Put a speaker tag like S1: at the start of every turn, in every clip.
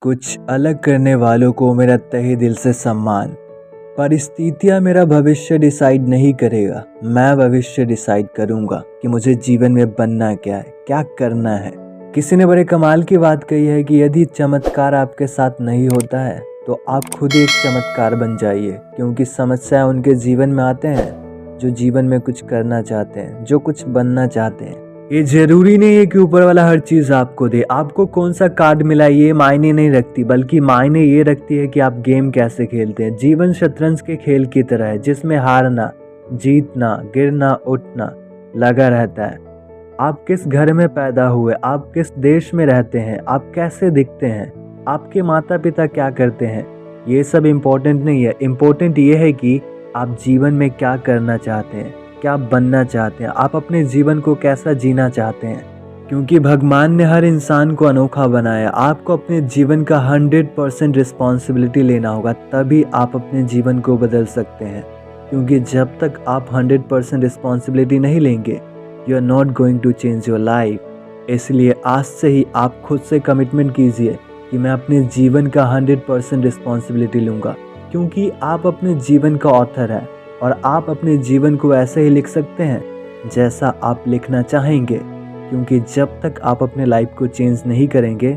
S1: कुछ अलग करने वालों को मेरा तहे दिल से सम्मान। परिस्थितियाँ मेरा भविष्य डिसाइड नहीं करेगा, मैं भविष्य डिसाइड करूँगा कि मुझे जीवन में बनना क्या है, क्या करना है। किसी ने बड़े कमाल की बात कही है कि यदि चमत्कार आपके साथ नहीं होता है तो आप खुद एक चमत्कार बन जाइए, क्योंकि समस्याएं उनके जीवन में आते हैं जो जीवन में कुछ करना चाहते हैं, जो कुछ बनना चाहते हैं। ये जरूरी नहीं है कि ऊपर वाला हर चीज आपको दे। आपको कौन सा कार्ड मिला ये मायने नहीं रखती, बल्कि मायने ये रखती है कि आप गेम कैसे खेलते हैं। जीवन शतरंज के खेल की तरह है, जिसमें हारना, जीतना, गिरना, उठना लगा रहता है। आप किस घर में पैदा हुए, आप किस देश में रहते हैं, आप कैसे दिखते हैं, आपके माता पिता क्या करते हैं, ये सब इम्पोर्टेंट नहीं है। इम्पोर्टेंट ये है कि आप जीवन में क्या करना चाहते हैं, क्या बनना चाहते हैं, आप अपने जीवन को कैसा जीना चाहते हैं। क्योंकि भगवान ने हर इंसान को अनोखा बनाया। आपको अपने जीवन का 100% रिस्पॉन्सिबिलिटी लेना होगा, तभी आप अपने जीवन को बदल सकते हैं। क्योंकि जब तक आप 100% रिस्पॉन्सिबिलिटी नहीं लेंगे, you are not going to change your life. इसलिए आज से ही आप खुद से कमिटमेंट कीजिए कि मैं अपने जीवन का 100% रिस्पॉन्सिबिलिटी लूँगा, क्योंकि आप अपने जीवन का ऑथर हैं और आप अपने जीवन को ऐसे ही लिख सकते हैं जैसा आप लिखना चाहेंगे। क्योंकि जब तक आप अपने लाइफ को चेंज नहीं करेंगे,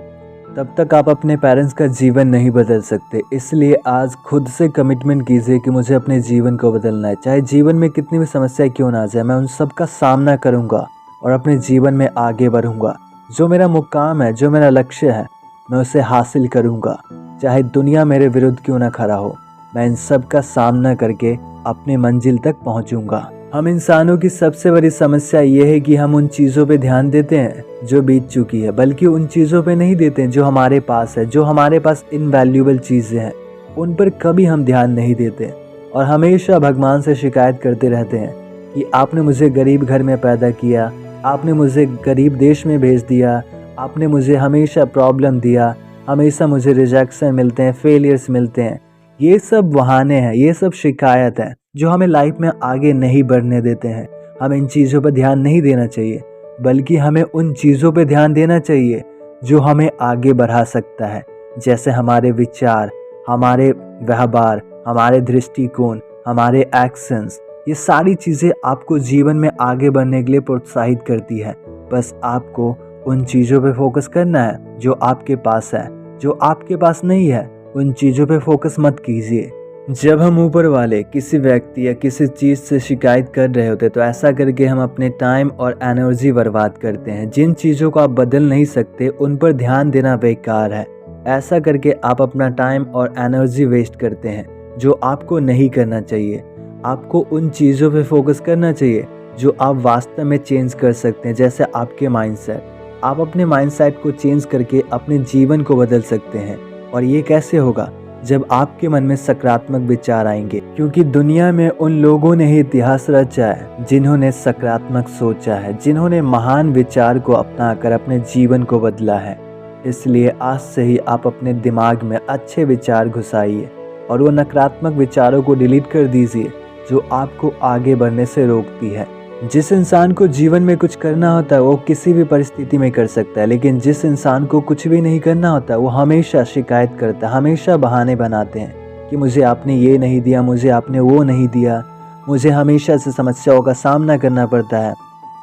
S1: तब तक आप अपने पेरेंट्स का जीवन नहीं बदल सकते। इसलिए आज खुद से कमिटमेंट कीजिए कि मुझे अपने जीवन को बदलना है। चाहे जीवन में कितनी भी समस्या क्यों ना आ जाए, मैं उन सब का सामना करूँगा और अपने जीवन में आगे बढ़ूँगा। जो मेरा मुकाम है, जो मेरा लक्ष्य है, मैं उसे हासिल करूँगा। चाहे दुनिया मेरे विरुद्ध क्यों ना खड़ा हो, मैं इन सब का सामना करके अपने मंजिल तक पहुंचूंगा। हम इंसानों की सबसे बड़ी समस्या ये है कि हम उन चीज़ों पे ध्यान देते हैं जो बीत चुकी है, बल्कि उन चीज़ों पे नहीं देते हैं जो हमारे पास है। जो हमारे पास इनवैल्यूएबल चीज़ें हैं, उन पर कभी हम ध्यान नहीं देते और हमेशा भगवान से शिकायत करते रहते हैं कि आपने मुझे गरीब घर में पैदा किया, आपने मुझे गरीब देश में भेज दिया, आपने मुझे हमेशा प्रॉब्लम दिया, हमेशा मुझे रिजेक्शन मिलते हैं, फेलियर्स मिलते हैं। ये सब बहाने हैं, ये सब शिकायत है जो हमें लाइफ में आगे नहीं बढ़ने देते हैं। हमें इन चीज़ों पर ध्यान नहीं देना चाहिए, बल्कि हमें उन चीज़ों पर ध्यान देना चाहिए जो हमें आगे बढ़ा सकता है। जैसे हमारे विचार, हमारे व्यवहार, हमारे दृष्टिकोण, हमारे एक्शंस, ये सारी चीज़ें आपको जीवन में आगे बढ़ने के लिए प्रोत्साहित करती है। बस आपको उन चीज़ों पे फोकस करना है जो आपके पास है। जो आपके पास नहीं है, उन चीज़ों पे फोकस मत कीजिए। जब हम ऊपर वाले किसी व्यक्ति या किसी चीज़ से शिकायत कर रहे होते तो ऐसा करके हम अपने टाइम और एनर्जी बर्बाद करते हैं। जिन चीज़ों को आप बदल नहीं सकते, उन पर ध्यान देना बेकार है। ऐसा करके आप अपना टाइम और एनर्जी वेस्ट करते हैं जो आपको नहीं करना चाहिए। आपको उन चीज़ों पे फोकस करना चाहिए जो आप वास्तव में चेंज कर सकते हैं। जैसे आपके माइंडसेट, आप अपने माइंडसेट को चेंज करके अपने जीवन को बदल सकते हैं। और ये कैसे होगा? जब आपके मन में सकारात्मक विचार आएंगे, क्योंकि दुनिया में उन लोगों ने ही इतिहास रचा है जिन्होंने सकारात्मक सोचा है, जिन्होंने महान विचार को अपनाकर अपने जीवन को बदला है। इसलिए आज से ही आप अपने दिमाग में अच्छे विचार घुसाइए और वो नकारात्मक विचारों को डिलीट कर दीजिए जो आपको आगे बढ़ने से रोकती है। जिस इंसान को जीवन में कुछ करना होता है वो किसी भी परिस्थिति में कर सकता है, लेकिन जिस इंसान को कुछ भी नहीं करना होता वो हमेशा शिकायत करता है, हमेशा बहाने बनाते हैं कि मुझे आपने ये नहीं दिया, मुझे आपने वो नहीं दिया, मुझे हमेशा से समस्याओं का सामना करना पड़ता है।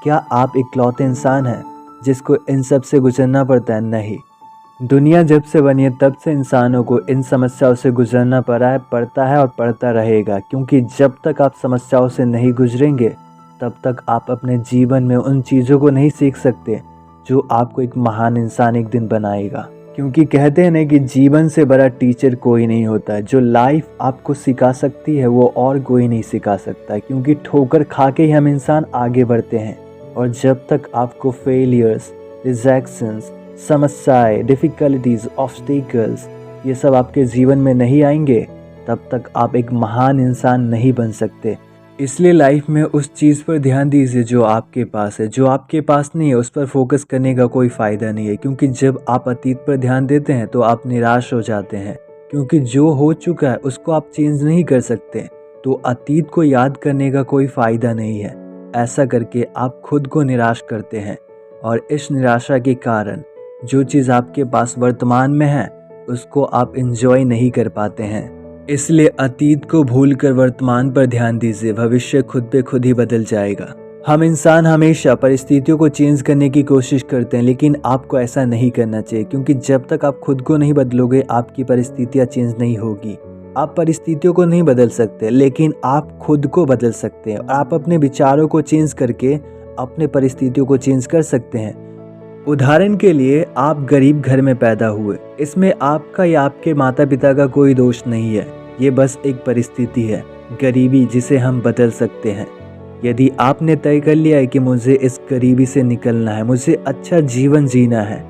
S1: क्या आप इकलौते इंसान हैं जिसको इन सब से गुजरना पड़ता है? नहीं। दुनिया जब से बनी है तब से इंसानों को इन समस्याओं से गुजरना पड़ता है और पड़ता रहेगा। क्योंकि जब तक आप समस्याओं से नहीं गुजरेंगे, तब तक आप अपने जीवन में उन चीज़ों को नहीं सीख सकते जो आपको एक महान इंसान एक दिन बनाएगा। क्योंकि कहते हैं ना कि जीवन से बड़ा टीचर कोई नहीं होता है। जो लाइफ आपको सिखा सकती है वो और कोई नहीं सिखा सकता, क्योंकि ठोकर खा के ही हम इंसान आगे बढ़ते हैं। और जब तक आपको फेलियर्स, रिजेक्शंस, समस्याएं, डिफ़िकल्टीज, ऑब्स्टिकल्स ये सब आपके जीवन में नहीं आएंगे, तब तक आप एक महान इंसान नहीं बन सकते। इसलिए लाइफ में उस चीज़ पर ध्यान दीजिए जो आपके पास है। जो आपके पास नहीं है उस पर फोकस करने का कोई फ़ायदा नहीं है, क्योंकि जब आप अतीत पर ध्यान देते हैं तो आप निराश हो जाते हैं। क्योंकि जो हो चुका है उसको आप चेंज नहीं कर सकते, तो अतीत को याद करने का कोई फ़ायदा नहीं है। ऐसा करके आप खुद को निराश करते हैं और इस निराशा के कारण जो चीज़ आपके पास वर्तमान में है उसको आप एंजॉय नहीं कर पाते हैं। इसलिए अतीत को भूलकर वर्तमान पर ध्यान दीजिए, भविष्य खुद पे खुद ही बदल जाएगा। हम इंसान हमेशा परिस्थितियों को चेंज करने की कोशिश करते हैं, लेकिन आपको ऐसा नहीं करना चाहिए, क्योंकि जब तक आप खुद को नहीं बदलोगे आपकी परिस्थितियाँ चेंज नहीं होगी। आप परिस्थितियों को नहीं बदल सकते, लेकिन आप खुद को बदल सकते हैं। आप अपने विचारों को चेंज करके अपने परिस्थितियों को चेंज कर सकते हैं। उदाहरण के लिए, आप गरीब घर में पैदा हुए, इसमें आपका या आपके माता पिता का कोई दोष नहीं है, ये बस एक परिस्थिति है, गरीबी, जिसे हम बदल सकते हैं। यदि आपने तय कर लिया है कि मुझे इस गरीबी से निकलना है, मुझे अच्छा जीवन जीना है,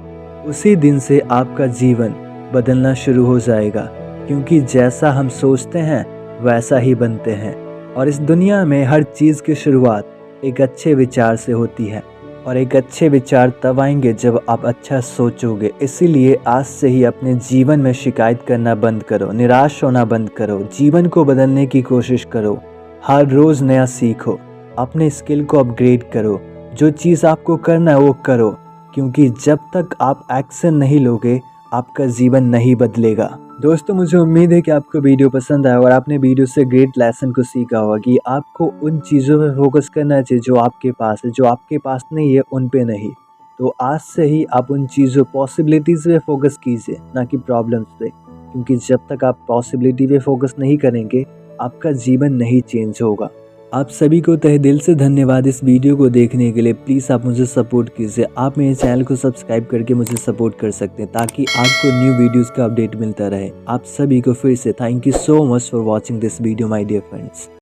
S1: उसी दिन से आपका जीवन बदलना शुरू हो जाएगा, क्योंकि जैसा हम सोचते हैं वैसा ही बनते हैं। और इस दुनिया में हर चीज़ की शुरुआत एक अच्छे विचार से होती है, और एक अच्छे विचार तब आएंगे जब आप अच्छा सोचोगे। इसीलिए आज से ही अपने जीवन में शिकायत करना बंद करो, निराश होना बंद करो, जीवन को बदलने की कोशिश करो, हर रोज़ नया सीखो, अपने स्किल को अपग्रेड करो, जो चीज़ आपको करना है वो करो, क्योंकि जब तक आप एक्शन नहीं लोगे आपका जीवन नहीं बदलेगा। दोस्तों, मुझे उम्मीद है कि आपको वीडियो पसंद आया और आपने वीडियो से ग्रेट लेसन को सीखा होगा कि आपको उन चीज़ों पे फोकस करना चाहिए जो आपके पास है, जो आपके पास नहीं है उन पे नहीं। तो आज से ही आप उन चीज़ों पॉसिबिलिटीज़ पे फोकस कीजिए, ना कि प्रॉब्लम्स पे, क्योंकि जब तक आप पॉसिबिलिटी पे फोकस नहीं करेंगे आपका जीवन नहीं चेंज होगा। आप सभी को तहे दिल से धन्यवाद इस वीडियो को देखने के लिए। प्लीज़ आप मुझे सपोर्ट कीजिए। आप मेरे चैनल को सब्सक्राइब करके मुझे सपोर्ट कर सकते हैं, ताकि आपको न्यू वीडियोस का अपडेट मिलता रहे। आप सभी को फिर से thank you so much for watching this video my dear friends.